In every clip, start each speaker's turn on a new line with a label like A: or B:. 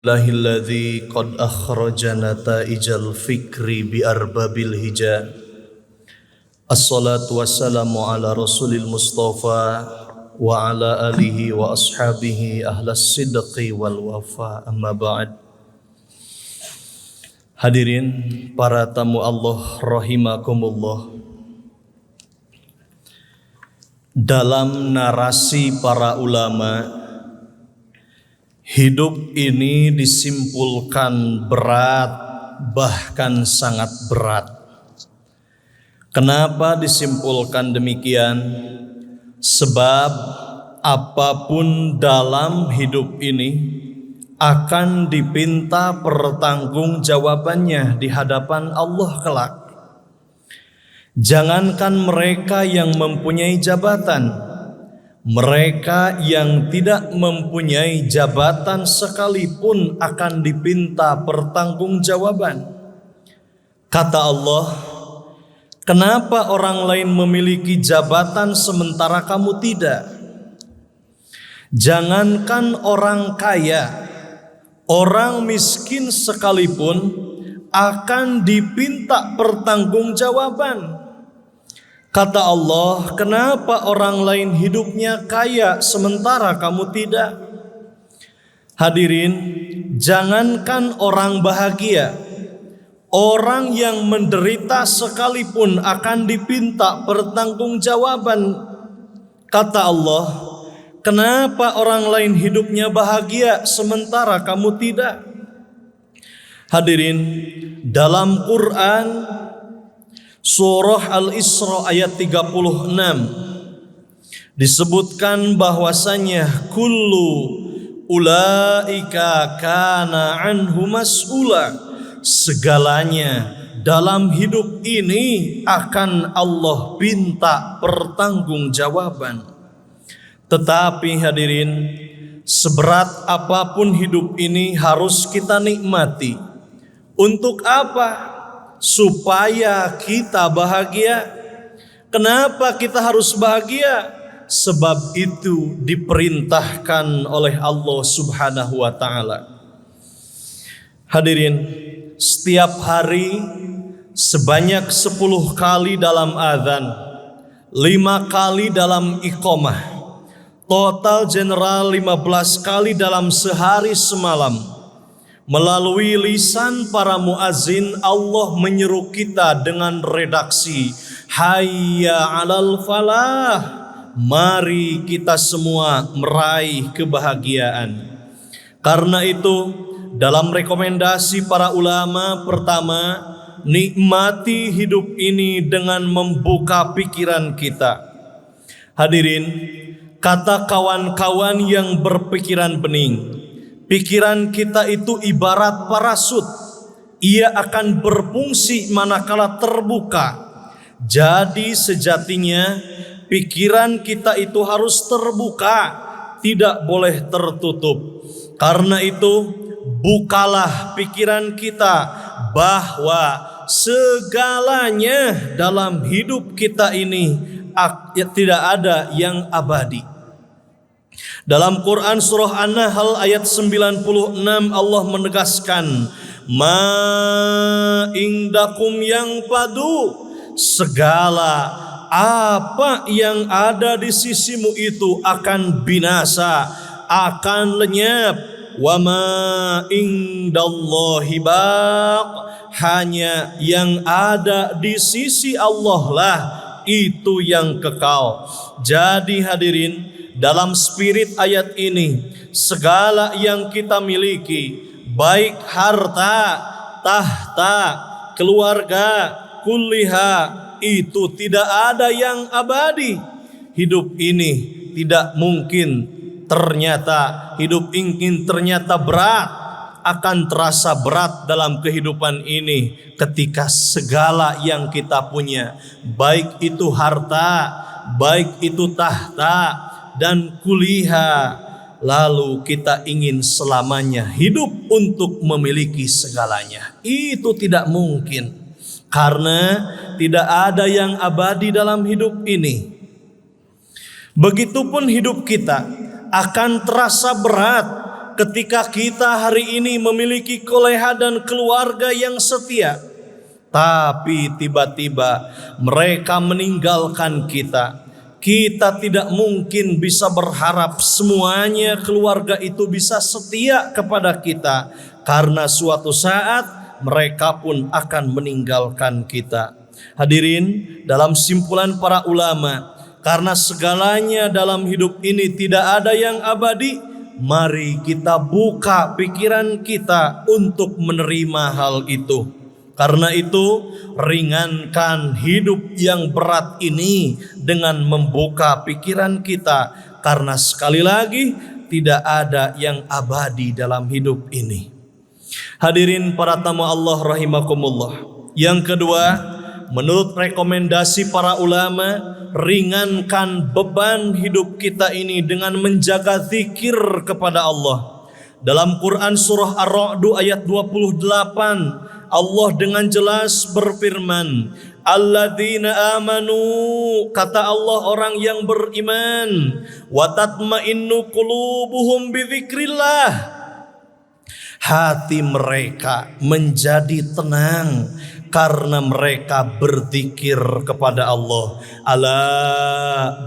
A: Lahilladzi qad akhraja nataijal fikri bi arbabil hija. Assalatu wassalamu ala rasulil mustafa wa ala alihi wa ashabihi ahlas sidqi wal wafa, amma ba'd. Hadirin para tamu Allah rahimakumullah. Dalam narasi para ulama, hidup ini disimpulkan berat, bahkan sangat berat. Kenapa disimpulkan demikian? Sebab apapun dalam hidup ini akan dipinta pertanggungjawabannya di hadapan Allah kelak. Jangankan mereka yang mempunyai jabatan, mereka yang tidak mempunyai jabatan sekalipun akan dipinta pertanggungjawaban. Kata Allah, kenapa orang lain memiliki jabatan sementara kamu tidak? Jangankan orang kaya, orang miskin sekalipun akan dipinta pertanggungjawaban. Kata Allah, kenapa orang lain hidupnya kaya sementara kamu tidak? Hadirin, jangankan orang bahagia, orang yang menderita sekalipun akan dipinta pertanggungjawaban. Kata Allah, kenapa orang lain hidupnya bahagia sementara kamu tidak? Hadirin, dalam Quran Surah Al-Isra ayat 36 disebutkan bahwasanya kullu ulaika kana anhu mas'ula, segalanya dalam hidup ini akan Allah pinta pertanggungjawaban. Tetapi hadirin, seberat apapun hidup ini harus kita nikmati. Untuk apa? Supaya kita bahagia. Kenapa kita harus bahagia? Sebab itu diperintahkan oleh Allah Subhanahu wa ta'ala. Hadirin, setiap hari sebanyak 10 kali dalam azan, 5 kali dalam iqamah, total general 15 kali dalam sehari semalam. Melalui lisan para muazin, Allah menyeru kita dengan redaksi hayya 'alal falah, mari kita semua meraih kebahagiaan. Karena itu, dalam rekomendasi para ulama, pertama, nikmati hidup ini dengan membuka pikiran kita. Hadirin, kata kawan-kawan yang berpikiran bening, pikiran kita itu ibarat parasut. Ia akan berfungsi manakala terbuka. Jadi sejatinya pikiran kita itu harus terbuka, tidak boleh tertutup. Karena itu bukalah pikiran kita bahwa segalanya dalam hidup kita ini tidak ada yang abadi. Dalam Quran surah An-Nahl ayat 96 Allah menegaskan, ma indakum yang padu, segala apa yang ada di sisimu itu akan binasa, akan lenyap. Wa ma indallahi baq, hanya yang ada di sisi Allah lah itu yang kekal. Jadi hadirin, dalam spirit ayat ini, segala yang kita miliki, baik harta, tahta, keluarga, kuliah, itu tidak ada yang abadi. Hidup ini tidak mungkin, ternyata hidup ingin ternyata berat, akan terasa berat dalam kehidupan ini ketika segala yang kita punya, baik itu harta, baik itu tahta dan kuliah, lalu kita ingin selamanya hidup untuk memiliki segalanya. Itu tidak mungkin, karena tidak ada yang abadi dalam hidup ini. Begitupun hidup kita akan terasa berat ketika kita hari ini memiliki koleha dan keluarga yang setia, tapi tiba-tiba mereka meninggalkan kita. Kita tidak mungkin bisa berharap semuanya keluarga itu bisa setia kepada kita, karena suatu saat mereka pun akan meninggalkan kita. Hadirin, dalam simpulan para ulama, karena segalanya dalam hidup ini tidak ada yang abadi, mari kita buka pikiran kita untuk menerima hal itu. Karena itu, ringankan hidup yang berat ini dengan membuka pikiran kita. Karena sekali lagi, tidak ada yang abadi dalam hidup ini. Hadirin para tamu Allah rahimakumullah. Yang kedua, menurut rekomendasi para ulama, ringankan beban hidup kita ini dengan menjaga zikir kepada Allah. Dalam Quran surah Ar-Ra'd ayat 28, Allah dengan jelas berfirman, alladzina amanu, kata Allah orang yang beriman, wa tatma'innu qulubuhum bidzikrillah, hati mereka menjadi tenang karena mereka berzikir kepada Allah. Ala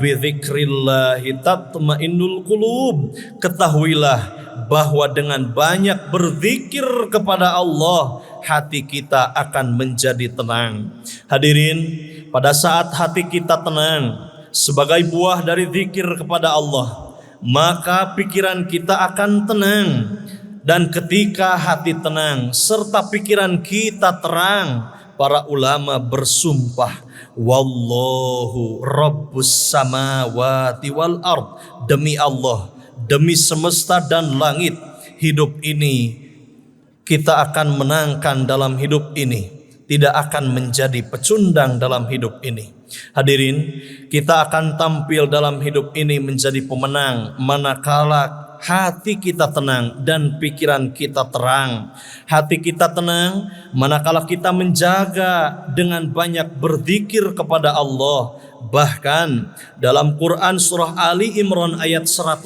A: bidzikrillahi tatma'innul qulub, ketahuilah bahwa dengan banyak berzikir kepada Allah, hati kita akan menjadi tenang. Hadirin, pada saat hati kita tenang sebagai buah dari zikir kepada Allah, maka pikiran kita akan tenang. Dan ketika hati tenang serta pikiran kita terang, para ulama bersumpah, wallahu rabbus samawati wal ard, demi Allah, demi semesta dan langit, hidup ini kita akan menangkan dalam hidup ini, tidak akan menjadi pecundang dalam hidup ini. Hadirin, kita akan tampil dalam hidup ini menjadi pemenang manakala hati kita tenang dan pikiran kita terang. Hati kita tenang manakala kita menjaga dengan banyak berzikir kepada Allah. Bahkan dalam Quran surah Ali Imran ayat 101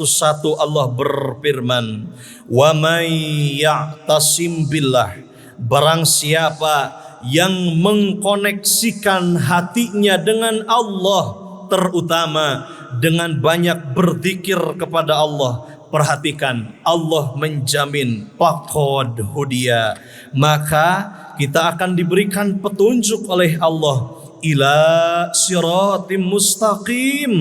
A: Allah berfirman, wa may ya'tasim billah, barang siapa yang mengkoneksikan hatinya dengan Allah, terutama dengan banyak berzikir kepada Allah, perhatikan, Allah menjamin faqad hudiya, maka kita akan diberikan petunjuk oleh Allah ila siratim mustaqim,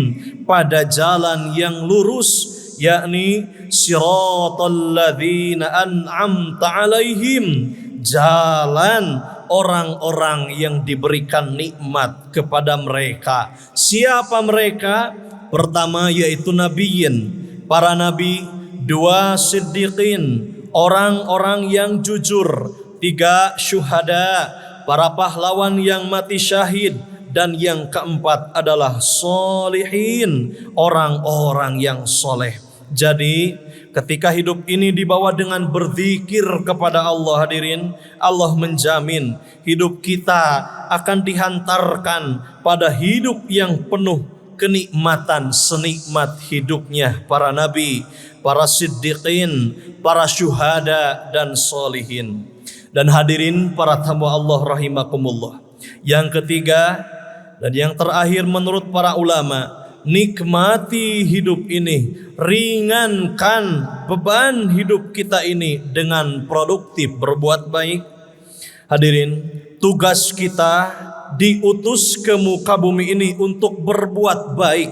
A: pada jalan yang lurus, yakni siratal ladzina an'amta alaihim, jalan orang-orang yang diberikan nikmat kepada mereka. Siapa mereka? Pertama yaitu nabiyin, para nabi. Dua, siddiqin, orang-orang yang jujur. Tiga, syuhada, para pahlawan yang mati syahid. Dan yang keempat adalah solihin, orang-orang yang soleh. Jadi ketika hidup ini dibawa dengan berzikir kepada Allah, hadirin, Allah menjamin hidup kita akan dihantarkan pada hidup yang penuh kenikmatan senikmat hidupnya para nabi, para siddiqin, para syuhada dan solihin. Dan hadirin para tamu Allah rahimakumullah, yang ketiga dan yang terakhir menurut para ulama, nikmati hidup ini, ringankan beban hidup kita ini dengan produktif berbuat baik. Hadirin, tugas kita diutus ke muka bumi ini untuk berbuat baik.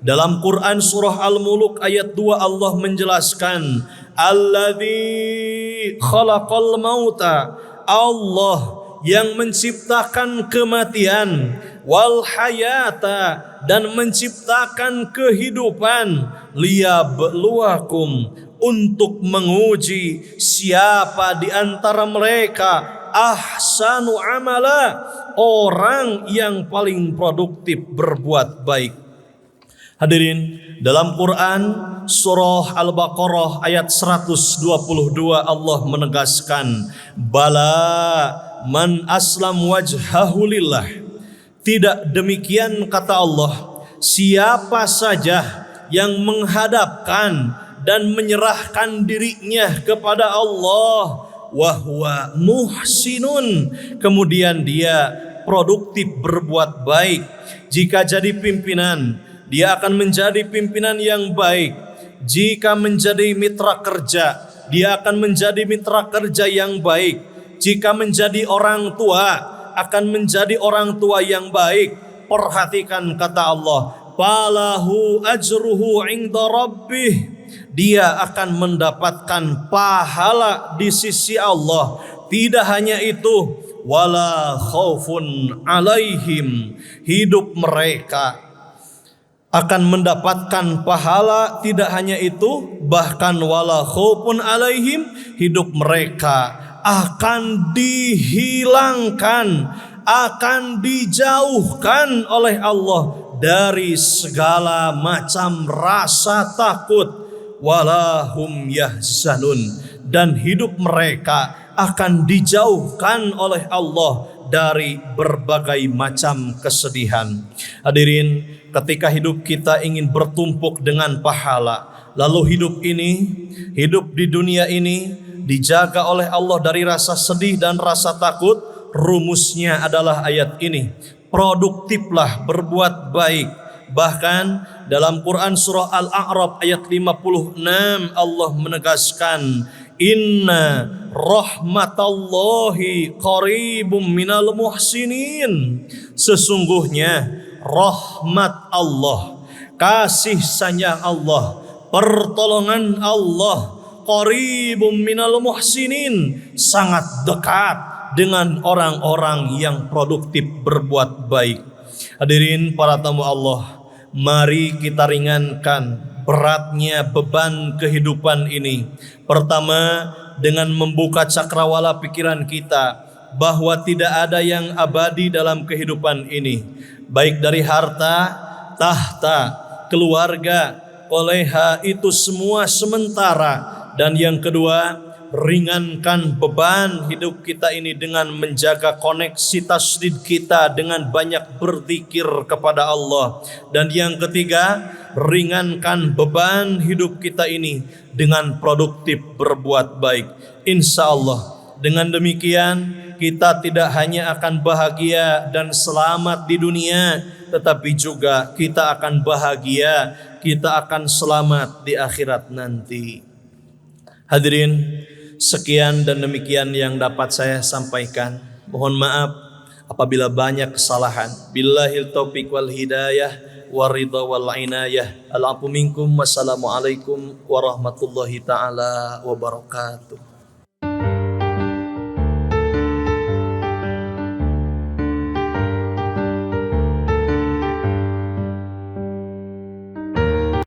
A: Dalam Quran surah Al-Muluk ayat 2 Allah menjelaskan, alladzi khalaqal mauta, Allah yang menciptakan kematian, wal hayata, dan menciptakan kehidupan, liyabluwakum, untuk menguji siapa di antara mereka ahsanu amala, orang yang paling produktif berbuat baik. Hadirin, dalam Quran surah Al-Baqarah ayat 122 Allah menegaskan, bala man aslam wajhahu lillah, tidak demikian kata Allah, siapa saja yang menghadapkan dan menyerahkan dirinya kepada Allah, wa huwa muhsinun, kemudian dia produktif berbuat baik. Jika jadi pimpinan, dia akan menjadi pimpinan yang baik. Jika menjadi mitra kerja, dia akan menjadi mitra kerja yang baik. Jika menjadi orang tua, akan menjadi orang tua yang baik. Perhatikan kata Allah, falahu ajruhu inda rabbih, dia akan mendapatkan pahala di sisi Allah. Tidak hanya itu, wala khaufun alaihim, hidup mereka akan mendapatkan pahala. Tidak hanya itu, bahkan wala khaufun alaihim, hidup mereka akan dihilangkan, akan dijauhkan oleh Allah dari segala macam rasa takut. Walahum yahzanun, dan hidup mereka akan dijauhkan oleh Allah dari berbagai macam kesedihan. Hadirin, ketika hidup kita ingin bertumpuk dengan pahala, lalu hidup di dunia ini dijaga oleh Allah dari rasa sedih dan rasa takut, rumusnya adalah ayat ini, produktiflah berbuat baik. Bahkan dalam Quran surah Al-A'raf ayat 56 Allah menegaskan, inna rahmatallahi qaribum minal muhsinin, sesungguhnya rahmat Allah, kasih sayang Allah, pertolongan Allah, qaribum minal muhsinin, sangat dekat dengan orang-orang yang produktif berbuat baik. Hadirin para tamu Allah, mari kita ringankan beratnya beban kehidupan ini. Pertama, dengan membuka cakrawala pikiran kita bahwa tidak ada yang abadi dalam kehidupan ini, baik dari harta, tahta, keluarga, koleha, itu semua sementara. Dan yang kedua, ringankan beban hidup kita ini dengan menjaga koneksitas kita dengan banyak berzikir kepada Allah. Dan yang ketiga, ringankan beban hidup kita ini dengan produktif berbuat baik. Insya Allah dengan demikian kita tidak hanya akan bahagia dan selamat di dunia, tetapi juga kita akan bahagia, kita akan selamat di akhirat nanti. Hadirin, sekian dan demikian yang dapat saya sampaikan. Mohon maaf apabila banyak kesalahan. Billahil taufiq wal hidayah waridha wal inayah. Al-afu minkum. Wassalamualaikum warahmatullahi taala wabarakatuh.